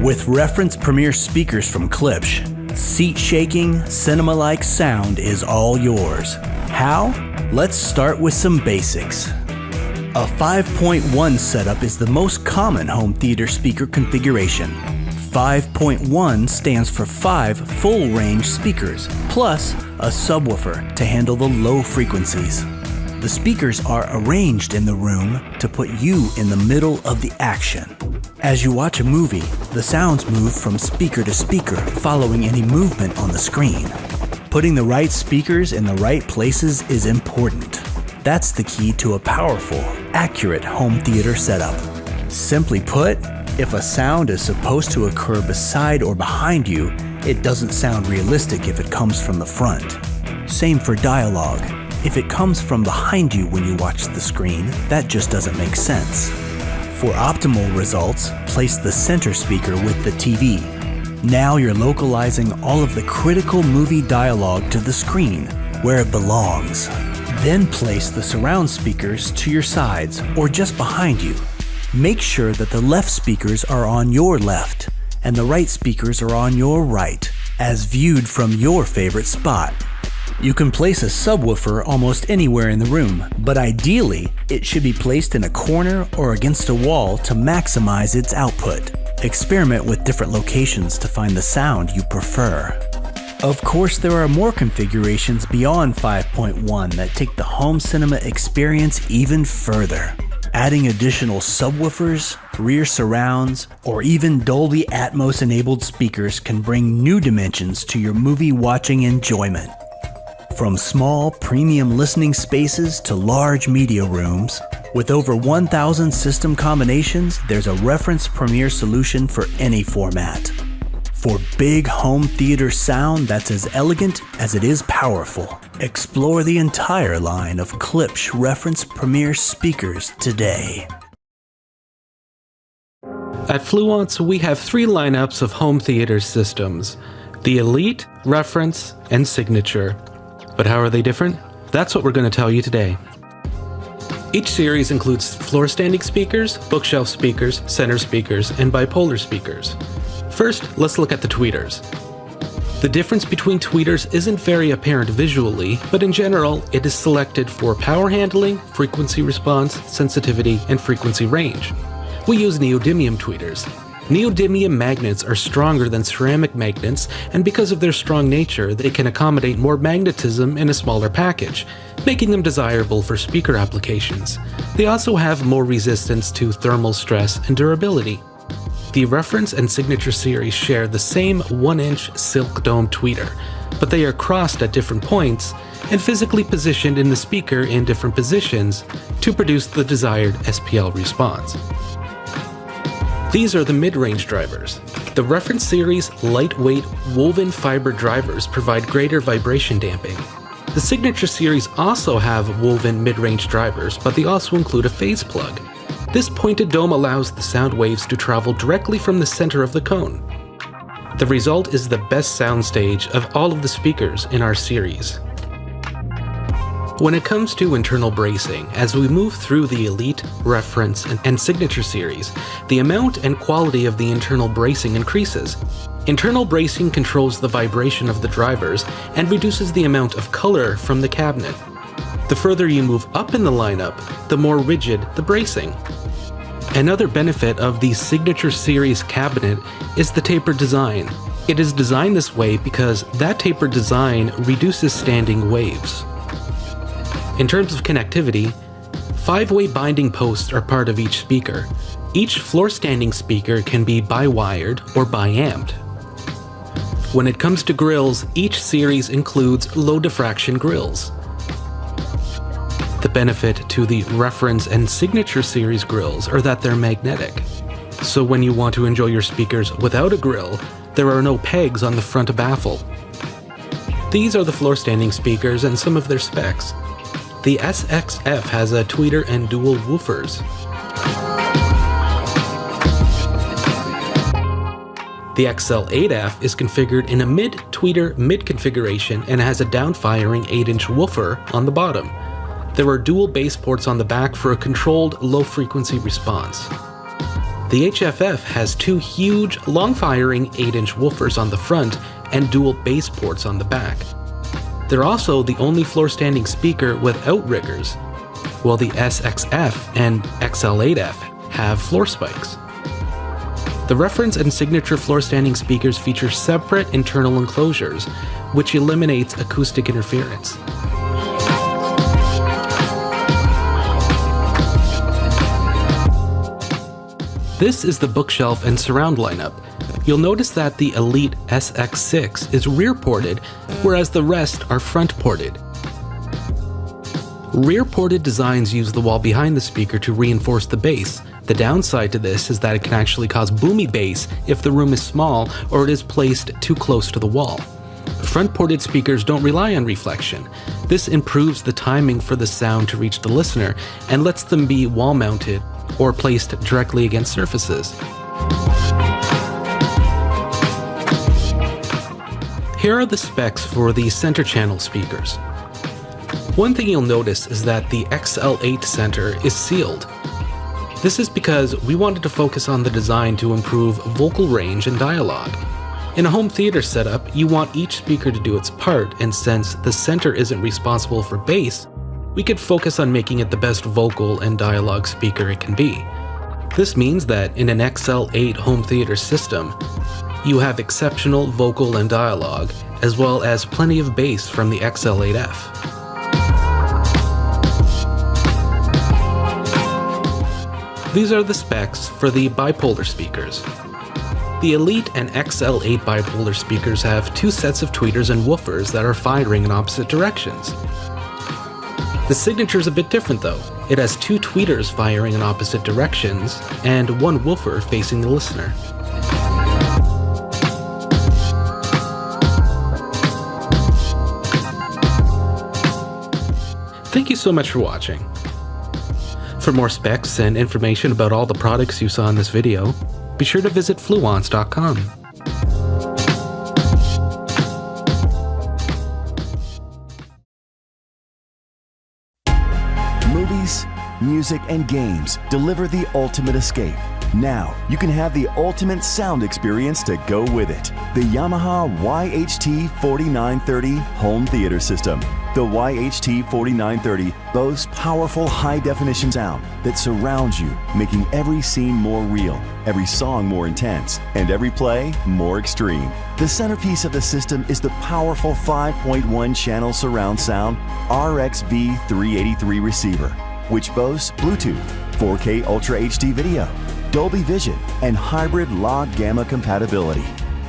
With reference premier speakers from Klipsch, seat-shaking, cinema-like sound is all yours. How? Let's start with some basics. A 5.1 setup is the most common home theater speaker configuration. 5.1 stands for 5 full-range speakers, plus a subwoofer to handle the low frequencies. The speakers are arranged in the room to put you in the middle of the action. As you watch a movie, the sounds move from speaker to speaker, following any movement on the screen. Putting the right speakers in the right places is important. That's the key to a powerful, accurate home theater setup. Simply put, if a sound is supposed to occur beside or behind you, it doesn't sound realistic if it comes from the front. Same for dialogue. If it comes from behind you when you watch the screen, that just doesn't make sense. For optimal results, place the center speaker with the TV. Now you're localizing all of the critical movie dialogue to the screen, where it belongs. Then place the surround speakers to your sides or just behind you. Make sure that the left speakers are on your left and the right speakers are on your right, as viewed from your favorite spot. You can place a subwoofer almost anywhere in the room, but ideally, it should be placed in a corner or against a wall to maximize its output. Experiment with different locations to find the sound you prefer. Of course, there are more configurations beyond 5.1 that take the home cinema experience even further. Adding additional subwoofers, rear surrounds, or even Dolby Atmos-enabled speakers can bring new dimensions to your movie watching enjoyment. From small, premium listening spaces to large media rooms, with over 1,000 system combinations, there's a reference premier solution for any format. For big home theater sound that's as elegant as it is powerful, explore the entire line of Klipsch reference premier speakers today. At Fluance, we have 3 lineups of home theater systems: the Elite, Reference, and Signature. But how are they different? That's what we're going to tell you today. Each series includes floor-standing speakers, bookshelf speakers, center speakers, and bipolar speakers. First, let's look at the tweeters. The difference between tweeters isn't very apparent visually, but in general, it is selected for power handling, frequency response, sensitivity, and frequency range. We use neodymium tweeters. Neodymium magnets are stronger than ceramic magnets, and because of their strong nature, they can accommodate more magnetism in a smaller package, making them desirable for speaker applications. They also have more resistance to thermal stress and durability. The Reference and Signature series share the same 1-inch silk dome tweeter, but they are crossed at different points and physically positioned in the speaker in different positions to produce the desired SPL response. These are the mid-range drivers. The Reference series lightweight woven fiber drivers provide greater vibration damping. The Signature series also have woven mid-range drivers, but they also include a phase plug. This pointed dome allows the sound waves to travel directly from the center of the cone. The result is the best soundstage of all of the speakers in our series. When it comes to internal bracing, as we move through the Elite, Reference, and Signature series, the amount and quality of the internal bracing increases. Internal bracing controls the vibration of the drivers and reduces the amount of color from the cabinet. The further you move up in the lineup, the more rigid the bracing. Another benefit of the Signature series cabinet is the tapered design. It is designed this way because that tapered design reduces standing waves. In terms of connectivity, 5-way binding posts are part of each speaker. Each floor-standing speaker can be bi-wired or bi-amped. When it comes to grills, each series includes low diffraction grills. The benefit to the Reference and Signature series grills are that they're magnetic. So when you want to enjoy your speakers without a grill, there are no pegs on the front baffle. These are the floor-standing speakers and some of their specs. The SXF has a tweeter and dual woofers. The XL8F is configured in a mid-tweeter mid-configuration and has a down-firing 8-inch woofer on the bottom. There are dual bass ports on the back for a controlled low-frequency response. The HFF has two huge, long-firing 8-inch woofers on the front and dual bass ports on the back. They're also the only floor-standing speaker with outriggers, while the SXF and XL8F have floor spikes. The reference and signature floor-standing speakers feature separate internal enclosures, which eliminates acoustic interference. This is the bookshelf and surround lineup. You'll notice that the Elite SX6 is rear-ported, whereas the rest are front-ported. Rear-ported designs use the wall behind the speaker to reinforce the bass. The downside to this is that it can actually cause boomy bass if the room is small or it is placed too close to the wall. Front-ported speakers don't rely on reflection. This improves the timing for the sound to reach the listener and lets them be wall-mounted or placed directly against surfaces. Here are the specs for the center channel speakers. One thing you'll notice is that the XL8 center is sealed. This is because we wanted to focus on the design to improve vocal range and dialogue. In a home theater setup, you want each speaker to do its part, and since the center isn't responsible for bass, we could focus on making it the best vocal and dialogue speaker it can be. This means that in an XL8 home theater system, you have exceptional vocal and dialogue, as well as plenty of bass from the XL8F. These are the specs for the bipolar speakers. The Elite and XL8 bipolar speakers have two sets of tweeters and woofers that are firing in opposite directions. The signature is a bit different though. It has two tweeters firing in opposite directions and one woofer facing the listener. Thank you so much for watching. For more specs and information about all the products you saw in this video, be sure to visit Fluance.com. Movies, music, and games deliver the ultimate escape. Now, you can have the ultimate sound experience to go with it. The Yamaha YHT-4930 Home Theater System. The YHT-4930 boasts powerful high-definition sound that surrounds you, making every scene more real, every song more intense, and every play more extreme. The centerpiece of the system is the powerful 5.1-channel surround sound RXV383 receiver, which boasts Bluetooth, 4K Ultra HD video, Dolby Vision, and hybrid log gamma compatibility.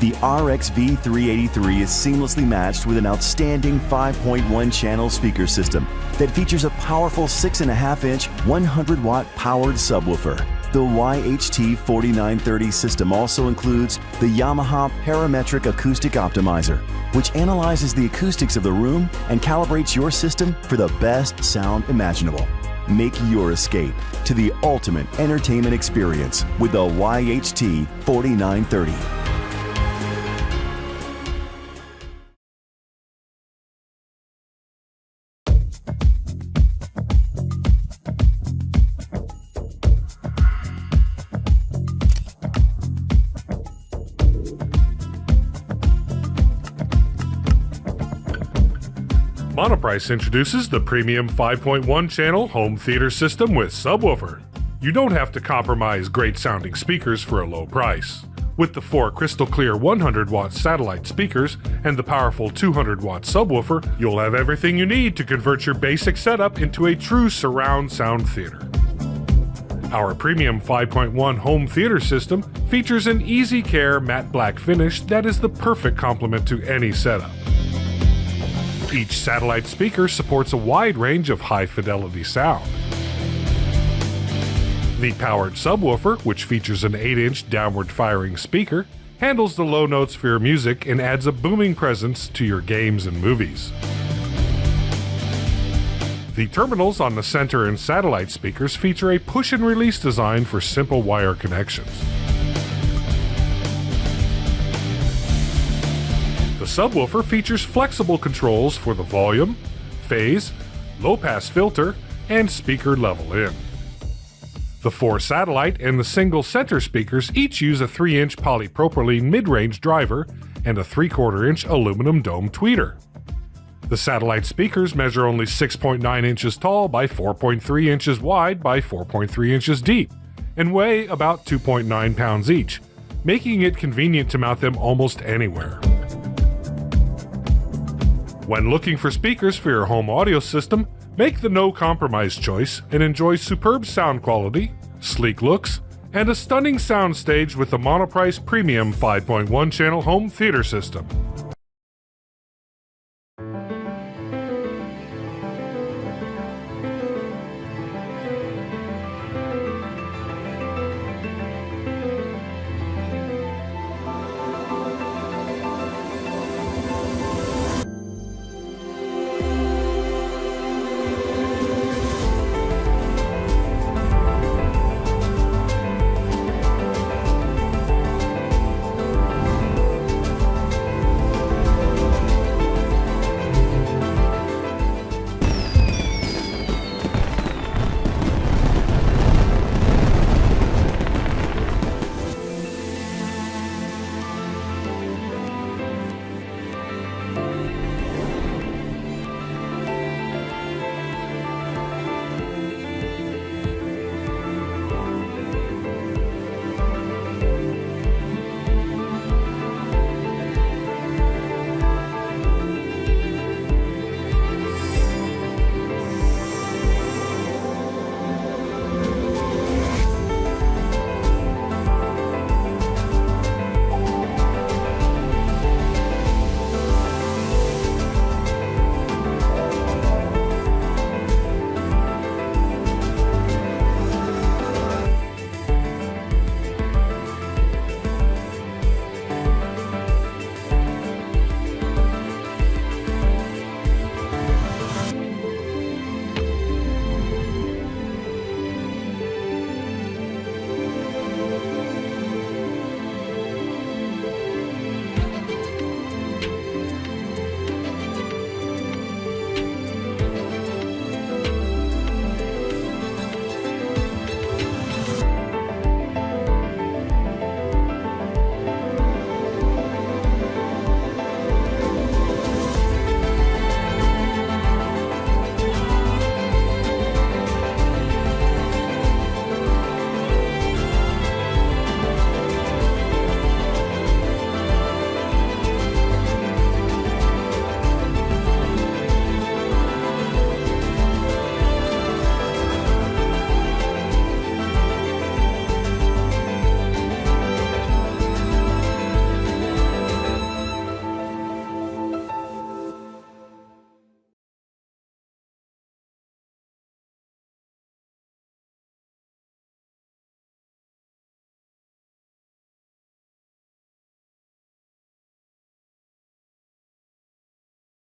The RXV383 is seamlessly matched with an outstanding 5.1-channel speaker system that features a powerful 6.5-inch 100-watt powered subwoofer. The YHT-4930 system also includes the Yamaha Parametric Acoustic Optimizer, which analyzes the acoustics of the room and calibrates your system for the best sound imaginable. Make your escape to the ultimate entertainment experience with the YHT-4930. Monoprice introduces the premium 5.1-channel home theater system with subwoofer. You don't have to compromise great sounding speakers for a low price. With the 4 crystal clear 100-watt satellite speakers and the powerful 200-watt subwoofer, you'll have everything you need to convert your basic setup into a true surround sound theater. Our premium 5.1 home theater system features an easy care matte black finish that is the perfect complement to any setup. Each satellite speaker supports a wide range of high-fidelity sound. The powered subwoofer, which features an 8-inch downward-firing speaker, handles the low notes for your music and adds a booming presence to your games and movies. The terminals on the center and satellite speakers feature a push-and-release design for simple wire connections. The subwoofer features flexible controls for the volume, phase, low-pass filter, and speaker level in. The 4 satellite and the single center speakers each use a 3-inch polypropylene mid-range driver and a 3/4 inch aluminum dome tweeter. The satellite speakers measure only 6.9 inches tall by 4.3 inches wide by 4.3 inches deep and weigh about 2.9 pounds each, making it convenient to mount them almost anywhere. When looking for speakers for your home audio system, make the no-compromise choice and enjoy superb sound quality, sleek looks, and a stunning soundstage with the Monoprice Premium 5.1 channel home theater system.